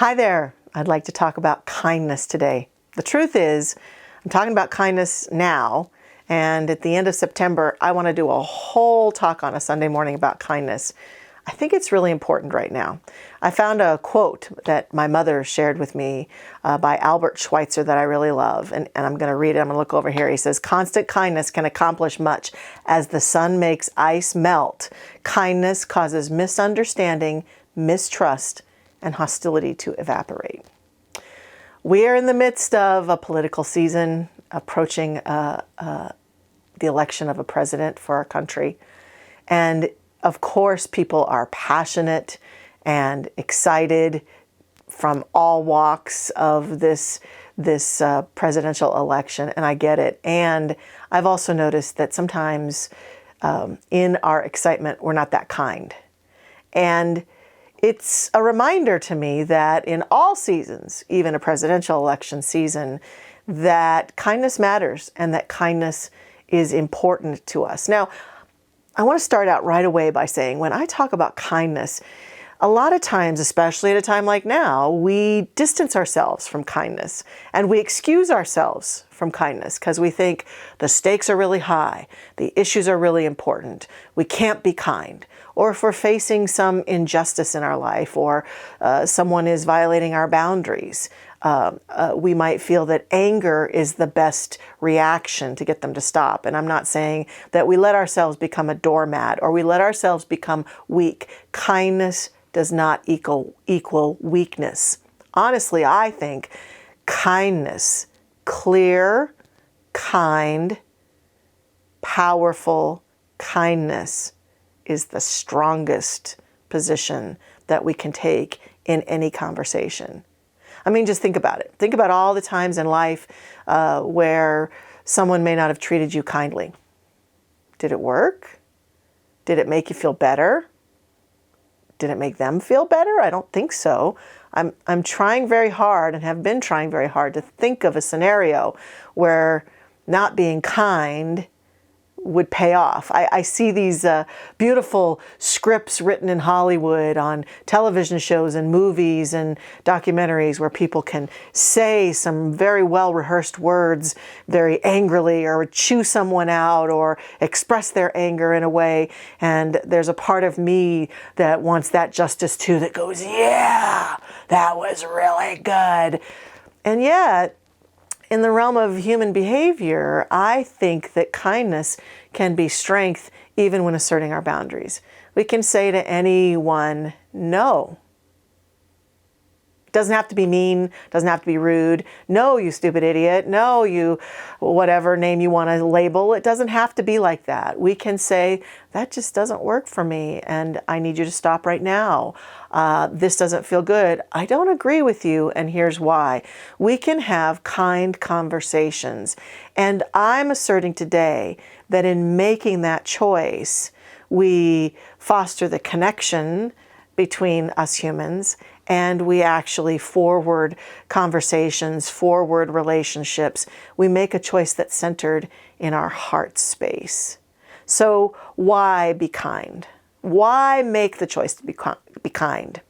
Hi there. I'd like to talk about kindness today. The truth is, I'm talking about kindness now, and at the end of September, I want to do a whole talk on a Sunday morning about kindness. I think it's really important right now. I found a quote that my mother shared with me by Albert Schweitzer that I really love, and I'm going to read it. I'm going to look over here. He says, "Constant kindness can accomplish much. As the sun makes ice melt, kindness causes misunderstanding, mistrust, and hostility to evaporate." We are in the midst of a political season, approaching the election of a president for our country. And of course, people are passionate and excited from all walks of this presidential election, and I get it. And I've also noticed that sometimes in our excitement, we're not that kind. And it's a reminder to me that in all seasons, even a presidential election season, that kindness matters and that kindness is important to us. Now, I want to start out right away by saying when I talk about kindness, a lot of times, especially at a time like now, we distance ourselves from kindness and we excuse ourselves from kindness because we think the stakes are really high, the issues are really important, we can't be kind. Or if we're facing some injustice in our life or someone is violating our boundaries, we might feel that anger is the best reaction to get them to stop. And I'm not saying that we let ourselves become a doormat or we let ourselves become weak. Kindness does not equal weakness. Honestly, I think kindness, clear, kind, powerful kindness is the strongest position that we can take in any conversation. I mean, just think about it. Think about all the times in life where someone may not have treated you kindly. Did it work? Did it make you feel better? Did it make them feel better? I don't think so. I'm trying very hard and have been trying very hard to think of a scenario where not being kind would pay off. I see these beautiful scripts written in Hollywood on television shows and movies and documentaries where people can say some very well-rehearsed words very angrily or chew someone out or express their anger in a way. And there's a part of me that wants that justice too, that goes, yeah, that was really good. And yet, in the realm of human behavior, I think that kindness can be strength even when asserting our boundaries. We can say to anyone, no. It doesn't have to be mean, doesn't have to be rude. No, you stupid idiot. No, you whatever name you want to label. It doesn't have to be like that. We can say, that just doesn't work for me and I need you to stop right now. This doesn't feel good. I don't agree with you and here's why. We can have kind conversations. And I'm asserting today that in making that choice, we foster the connection between us humans and we actually forward conversations, forward relationships. We make a choice that's centered in our heart space. So why be kind? Why make the choice to be kind?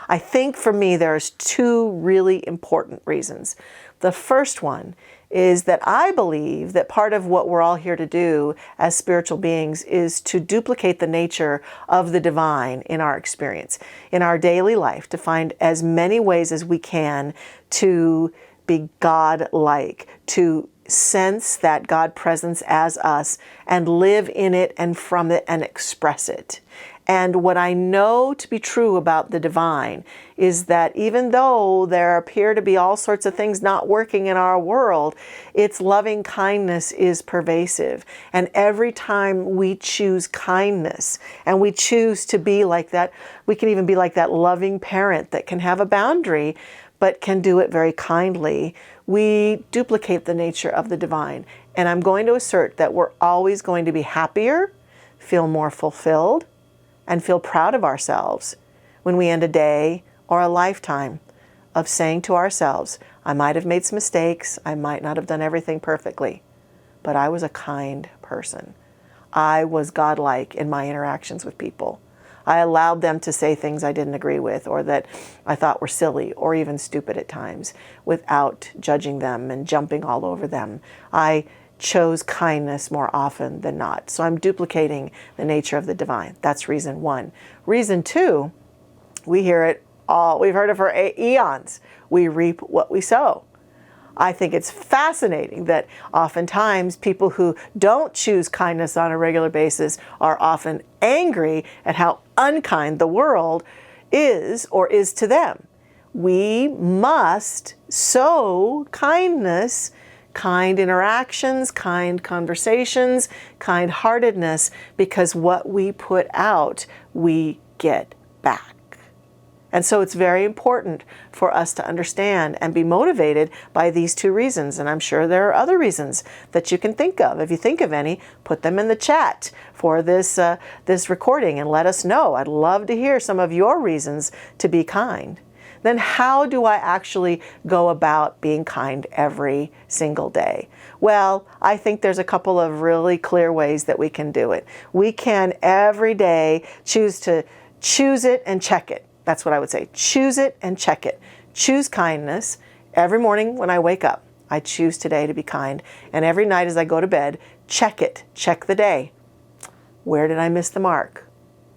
I think for me, there's two really important reasons. The first one is that I believe that part of what we're all here to do as spiritual beings is to duplicate the nature of the divine in our experience, in our daily life, to find as many ways as we can to be God-like, to sense that God presence as us and live in it and from it and express it. And what I know to be true about the divine is that even though there appear to be all sorts of things not working in our world, its loving kindness is pervasive. And every time we choose kindness and we choose to be like that, we can even be like that loving parent that can have a boundary but can do it very kindly. We duplicate the nature of the divine. And I'm going to assert that we're always going to be happier, feel more fulfilled, and feel proud of ourselves when we end a day or a lifetime of saying to ourselves, I might have made some mistakes, I might not have done everything perfectly, but I was a kind person. I was godlike in my interactions with people. I allowed them to say things I didn't agree with or that I thought were silly or even stupid at times without judging them and jumping all over them. I chose kindness more often than not. So I'm duplicating the nature of the divine. That's reason one. Reason two, we hear it all. We've heard it for eons. We reap what we sow. I think it's fascinating that oftentimes people who don't choose kindness on a regular basis are often angry at how unkind the world is or is to them. We must sow kindness, kind interactions, kind conversations, kind-heartedness, because what we put out, we get back. And so it's very important for us to understand and be motivated by these two reasons. And I'm sure there are other reasons that you can think of. If you think of any, put them in the chat for this recording and let us know. I'd love to hear some of your reasons to be kind. Then how do I actually go about being kind every single day? Well, I think there's a couple of really clear ways that we can do it. We can every day choose it and check it. That's what I would say. Choose it and check it. Choose kindness. Every morning when I wake up, I choose today to be kind. And every night as I go to bed, check it. Check the day. Where did I miss the mark?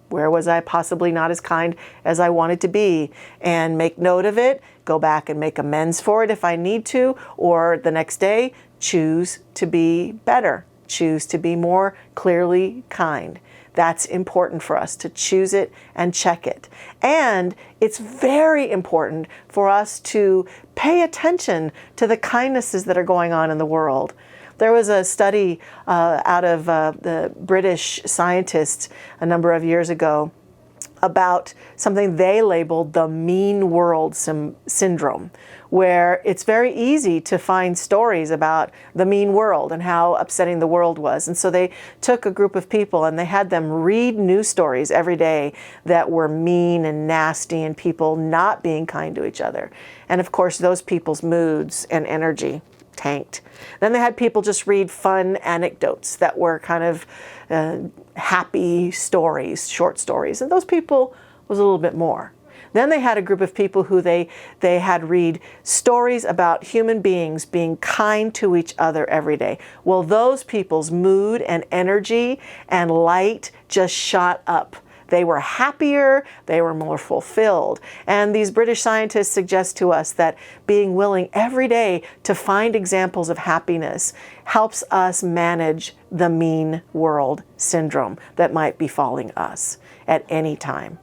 Where was I possibly not as kind as I wanted to be? And make note of it. Go back and make amends for it if I need to. Or the next day, choose to be better. Choose to be more clearly kind. That's important for us to choose it and check it. And it's very important for us to pay attention to the kindnesses that are going on in the world. There was a study out of the British scientists a number of years ago about something they labeled the mean world syndrome, where it's very easy to find stories about the mean world and how upsetting the world was. And so they took a group of people and they had them read news stories every day that were mean and nasty and people not being kind to each other. And of course, those people's moods and energy tanked. Then they had people just read fun anecdotes that were kind of happy stories, short stories, and those people was a little bit more. Then they had a group of people who they had read stories about human beings being kind to each other every day. Well, those people's mood and energy and light just shot up. They were happier, they were more fulfilled. And these British scientists suggest to us that being willing every day to find examples of happiness helps us manage the mean world syndrome that might be befalling us at any time.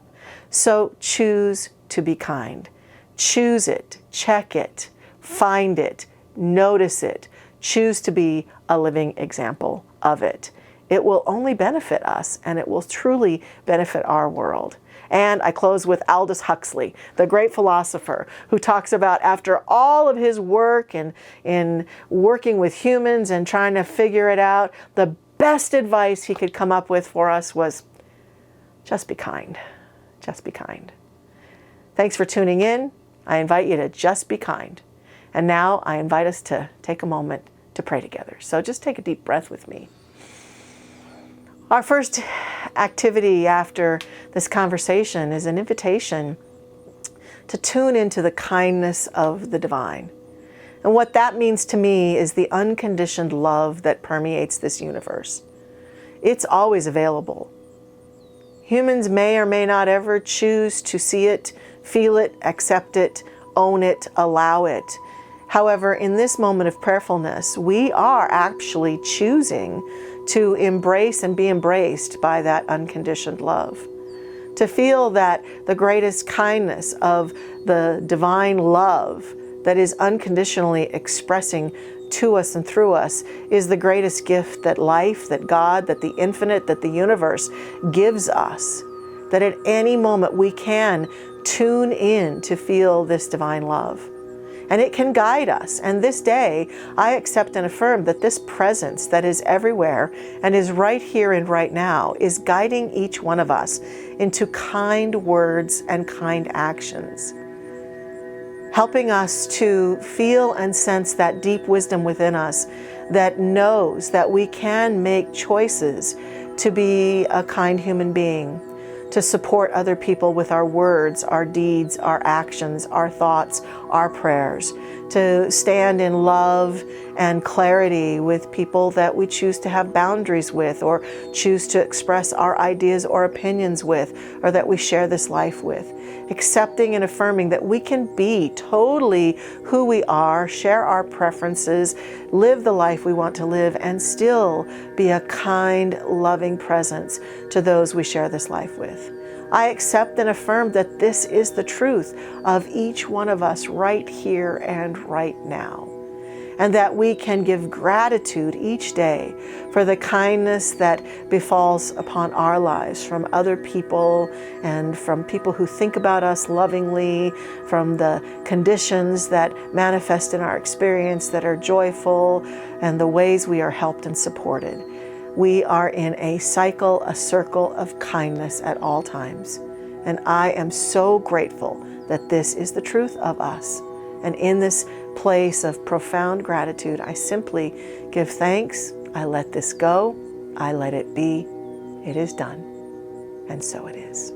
So choose to be kind. Choose it, check it, find it, notice it. Choose to be a living example of it. It will only benefit us, and it will truly benefit our world. And I close with Aldous Huxley, the great philosopher, who talks about after all of his work and in working with humans and trying to figure it out, the best advice he could come up with for us was just be kind. Just be kind. Thanks for tuning in. I invite you to just be kind. And now I invite us to take a moment to pray together. So just take a deep breath with me. Our first activity after this conversation is an invitation to tune into the kindness of the divine. And what that means to me is the unconditioned love that permeates this universe. It's always available. Humans may or may not ever choose to see it, feel it, accept it, own it, allow it. However, in this moment of prayerfulness, we are actually choosing to embrace and be embraced by that unconditioned love. To feel that the greatest kindness of the divine love that is unconditionally expressing to us and through us is the greatest gift that life, that God, that the infinite, that the universe gives us. That at any moment we can tune in to feel this divine love. And it can guide us. And this day, I accept and affirm that this presence that is everywhere and is right here and right now is guiding each one of us into kind words and kind actions, helping us to feel and sense that deep wisdom within us that knows that we can make choices to be a kind human being, to support other people with our words, our deeds, our actions, our thoughts, our prayers, to stand in love and clarity with people that we choose to have boundaries with, or choose to express our ideas or opinions with, or that we share this life with. Accepting and affirming that we can be totally who we are, share our preferences, live the life we want to live, and still be a kind, loving presence to those we share this life with. I accept and affirm that this is the truth of each one of us right here and right now, and that we can give gratitude each day for the kindness that befalls upon our lives from other people and from people who think about us lovingly, from the conditions that manifest in our experience that are joyful, and the ways we are helped and supported. We are in a cycle, a circle of kindness at all times. And I am so grateful that this is the truth of us. And in this place of profound gratitude, I simply give thanks. I let this go. I let it be. It is done. And so it is.